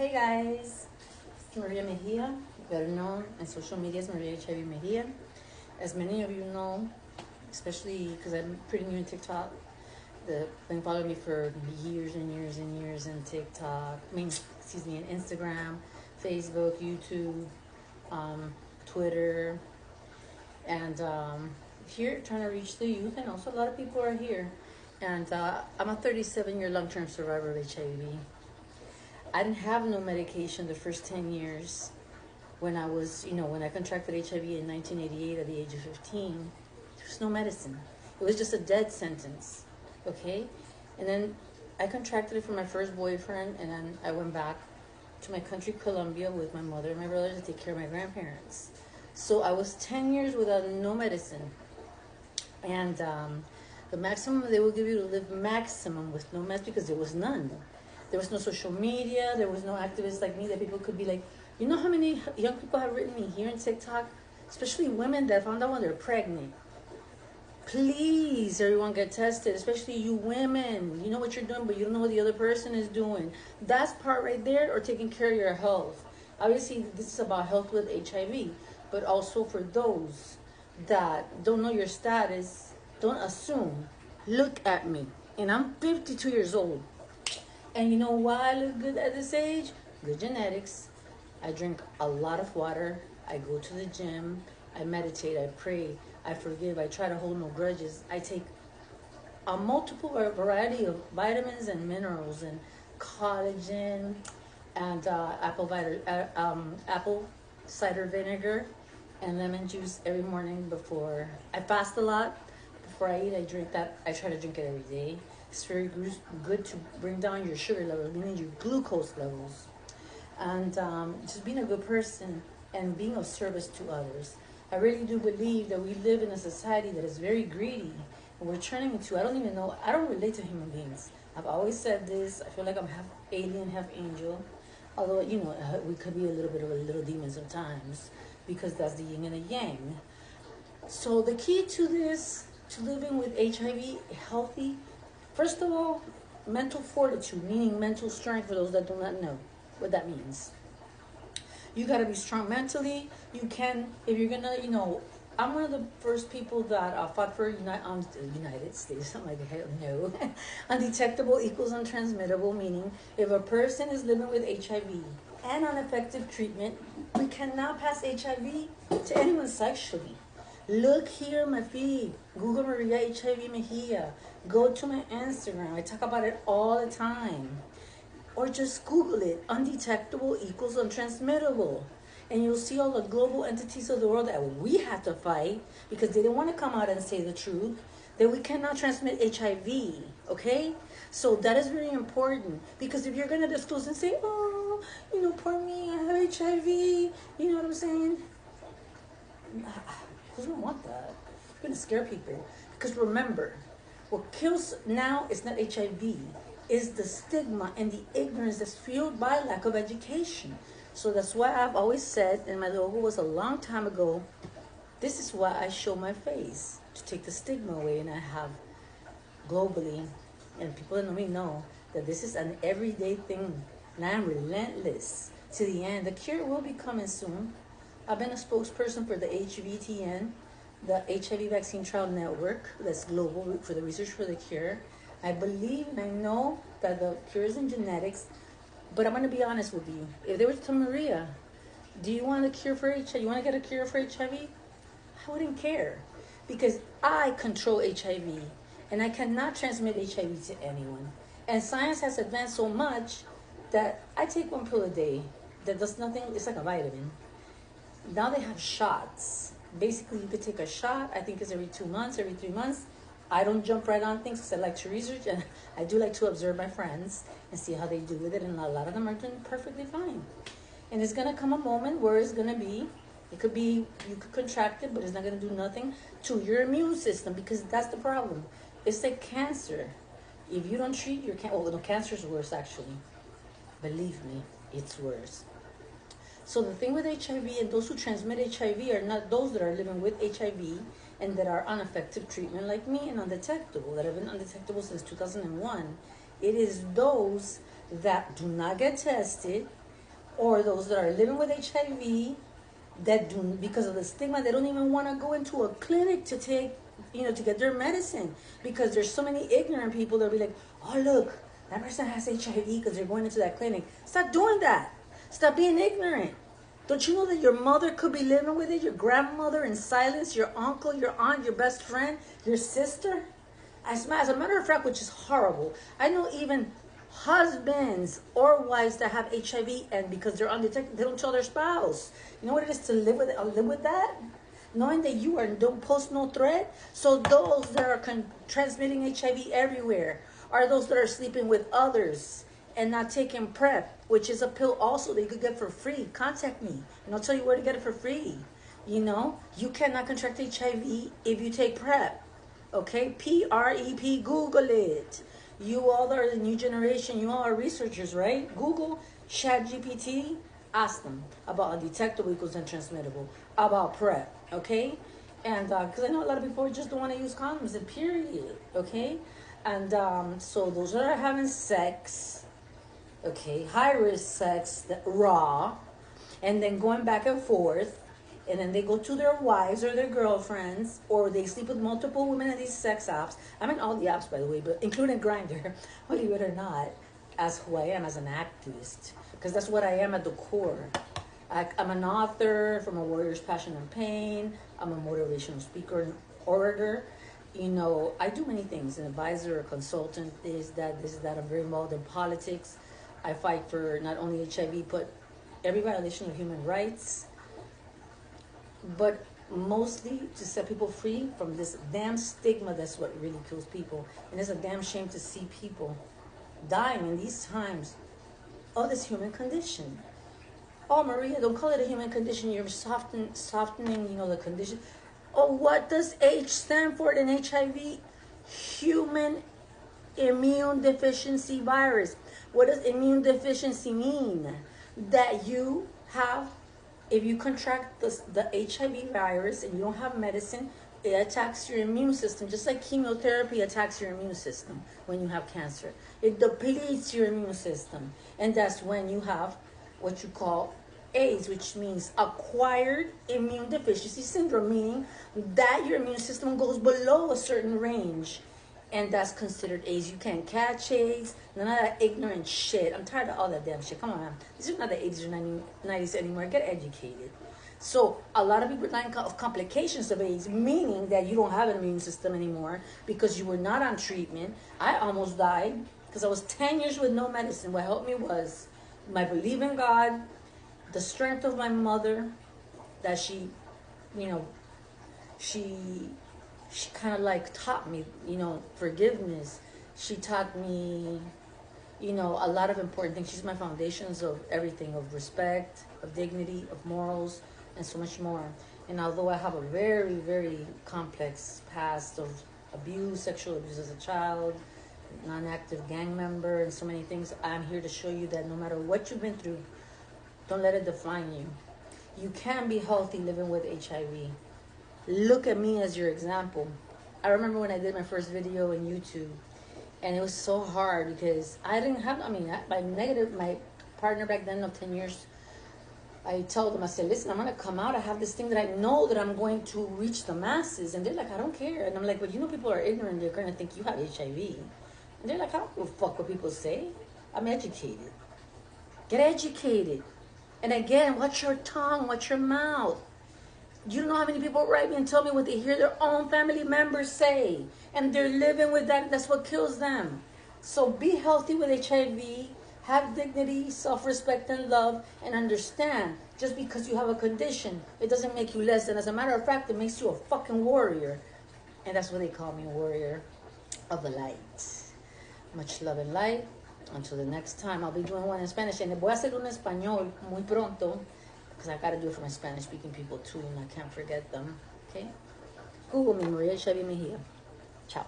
Hey guys, it's Maria Mejia, better known in social media as Maria HIV Mejia. As many of you know, especially because I'm pretty new in TikTok, been following me for years and years and years in TikTok. In Instagram, Facebook, YouTube, Twitter, and here trying to reach the youth, and also a lot of people are here. And I'm a 37-year long-term survivor of HIV. I didn't have no medication the first 10 years when I contracted HIV in 1988 at the age of 15. There was no medicine. It was just a death sentence, okay? And then I contracted it from my first boyfriend, and then I went back to my country, Colombia, with my mother and my brother to take care of my grandparents. So I was 10 years without no medicine. And the maximum they will give you to live maximum with no meds, because there was none. There was no social media. There was no activists like me that people could be like, you know how many young people have written me here in TikTok, especially women that found out when they're pregnant. Please, everyone get tested, especially you women. You know what you're doing, but you don't know what the other person is doing. That's part right there, or taking care of your health. Obviously, this is about health with HIV, but also for those that don't know your status, don't assume. Look at me, and I'm 52 years old. And you know why I look good at this age? Good genetics. I drink a lot of water. I go to the gym. I meditate. I pray. I forgive. I try to hold no grudges. I take a multiple variety of vitamins and minerals and collagen and apple cider vinegar and lemon juice every morning before I fast a lot. Before I eat, I drink that. I try to drink it every day. It's very good to bring down your sugar levels, meaning your glucose levels. And just being a good person and being of service to others. I really do believe that we live in a society that is very greedy. And we're turning into, I don't relate to human beings. I've always said this. I feel like I'm half alien, half angel. Although, we could be a little bit of a little demon sometimes, because that's the yin and the yang. So the key to this, to living with HIV healthy, first of all, mental fortitude, meaning mental strength for those that do not know what that means. You got to be strong mentally. You can, if you're going to, I'm one of the first people that fought for United States. I'm like, hell no. Undetectable equals untransmittable, meaning if a person is living with HIV and ineffective treatment, we cannot pass HIV to anyone sexually. Look here on my feed. Google Maria HIV Mejia. Go to my Instagram. I talk about it all the time. Or just Google it. Undetectable equals untransmittable. And you'll see all the global entities of the world that we have to fight because they don't want to come out and say the truth, that we cannot transmit HIV. Okay? So that is very important, because if you're going to disclose and say, oh, poor me, I have HIV, you know what I'm saying? Who's going to want that? You're going to scare people. Because remember, what kills now is not HIV. It's the stigma and the ignorance that's fueled by lack of education. So that's why I've always said, and my logo was a long time ago, this is why I show my face, to take the stigma away. And I have globally, and people that know me know, that this is an everyday thing. And I am relentless to the end. The cure will be coming soon. I've been a spokesperson for the HVTN, the HIV Vaccine Trial Network, that's global for the research for the cure. I believe and I know that the cure is in genetics, but I'm going to be honest with you. If they were to tell Maria, do you want a cure for HIV? You want to get a cure for HIV? I wouldn't care, because I control HIV and I cannot transmit HIV to anyone. And science has advanced so much that I take one pill a day that does nothing. It's like a vitamin. Now they have shots. Basically, you could take a shot. I think it's every 2 months, every 3 months. I don't jump right on things because I like to research, and I do like to observe my friends and see how they do with it, and a lot of them are doing perfectly fine. And it's going to come a moment where it's going to be, you could contract it, but it's not going to do nothing to your immune system, because that's the problem. It's like cancer. If you don't treat your cancer is worse, actually. Believe me, it's worse. So the thing with HIV, and those who transmit HIV are not those that are living with HIV and that are on effective treatment like me and undetectable, that have been undetectable since 2001. It is those that do not get tested or those that are living with HIV that do, because of the stigma, they don't even want to go into a clinic to take, to get their medicine, because there's so many ignorant people that'll be like, oh look, that person has HIV because they're going into that clinic. Stop doing that. Stop being ignorant. Don't you know that your mother could be living with it, your grandmother in silence, your uncle, your aunt, your best friend, your sister? As a matter of fact, which is horrible, I know even husbands or wives that have HIV, and because they're undetected, they don't tell their spouse. You know what it is to live with that? Knowing that you don't post no threat. So those that are transmitting HIV everywhere are those that are sleeping with others and not taking PrEP, which is a pill also that you could get for free. Contact me and I'll tell you where to get it for free. You cannot contract HIV if you take PrEP. Okay, PrEP, Google it. You all are the new generation, you all are researchers, right? Google, ChatGPT, ask them about undetectable equals untransmittable, about PrEP, okay? And because I know a lot of people just don't want to use condoms, and period, okay? And so those that are having sex, okay, high-risk sex, raw, and then going back and forth, and then they go to their wives or their girlfriends, or they sleep with multiple women in these sex apps. I mean all the apps, by the way, but including Grindr, believe it or not, as who I am as an activist, because that's what I am at the core. I'm an author from A Warrior's Passion and Pain. I'm a motivational speaker and orator. I do many things, an advisor, a consultant, this, that. I'm very involved in politics. I fight for not only HIV, but every violation of human rights, but mostly to set people free from this damn stigma. That's what really kills people. And it's a damn shame to see people dying in these times of this human condition. Oh, Maria, don't call it a human condition. You're softening, the condition. Oh, what does H stand for in HIV? Human immune deficiency virus. What does immune deficiency mean? That you have, if you contract the HIV virus and you don't have medicine, it attacks your immune system, just like chemotherapy attacks your immune system when you have cancer. It depletes your immune system. And that's when you have what you call AIDS, which means acquired immune deficiency syndrome, meaning that your immune system goes below a certain range. And that's considered AIDS. You can't catch AIDS. None of that ignorant shit. I'm tired of all that damn shit. Come on, man. These are not the 80s or 90s anymore. Get educated. So a lot of people are dying of complications of AIDS, meaning that you don't have an immune system anymore because you were not on treatment. I almost died because I was 10 years with no medicine. What helped me was my belief in God, the strength of my mother, that she kind of like taught me, forgiveness. She taught me, a lot of important things. She's my foundations of everything, of respect, of dignity, of morals, and so much more. And although I have a very, very complex past of abuse, sexual abuse as a child, non-active gang member, and so many things, I'm here to show you that no matter what you've been through, don't let it define you. You can be healthy living with HIV. Look at me as your example. I remember when I did my first video on YouTube, and it was so hard because I didn't have, my partner back then of 10 years, I told them, I said, listen, I'm going to come out. I have this thing that I know that I'm going to reach the masses. And they're like, I don't care. And I'm like, but people are ignorant. They're going to think you have HIV. And they're like, I don't give a fuck what people say. I'm educated. Get educated. And again, watch your tongue, watch your mouth. You don't know how many people write me and tell me what they hear their own family members say. And they're living with that. That's what kills them. So be healthy with HIV. Have dignity, self-respect, and love. And understand, just because you have a condition, it doesn't make you less. And as a matter of fact, it makes you a fucking warrior. And that's what they call me, warrior of the light. Much love and light. Until the next time, I'll be doing one in Spanish. And voy a hacer un en español muy pronto, because I got to do it for my Spanish-speaking people too, and I can't forget them. Okay? Google me, Maria Chevy Mejia. Ciao.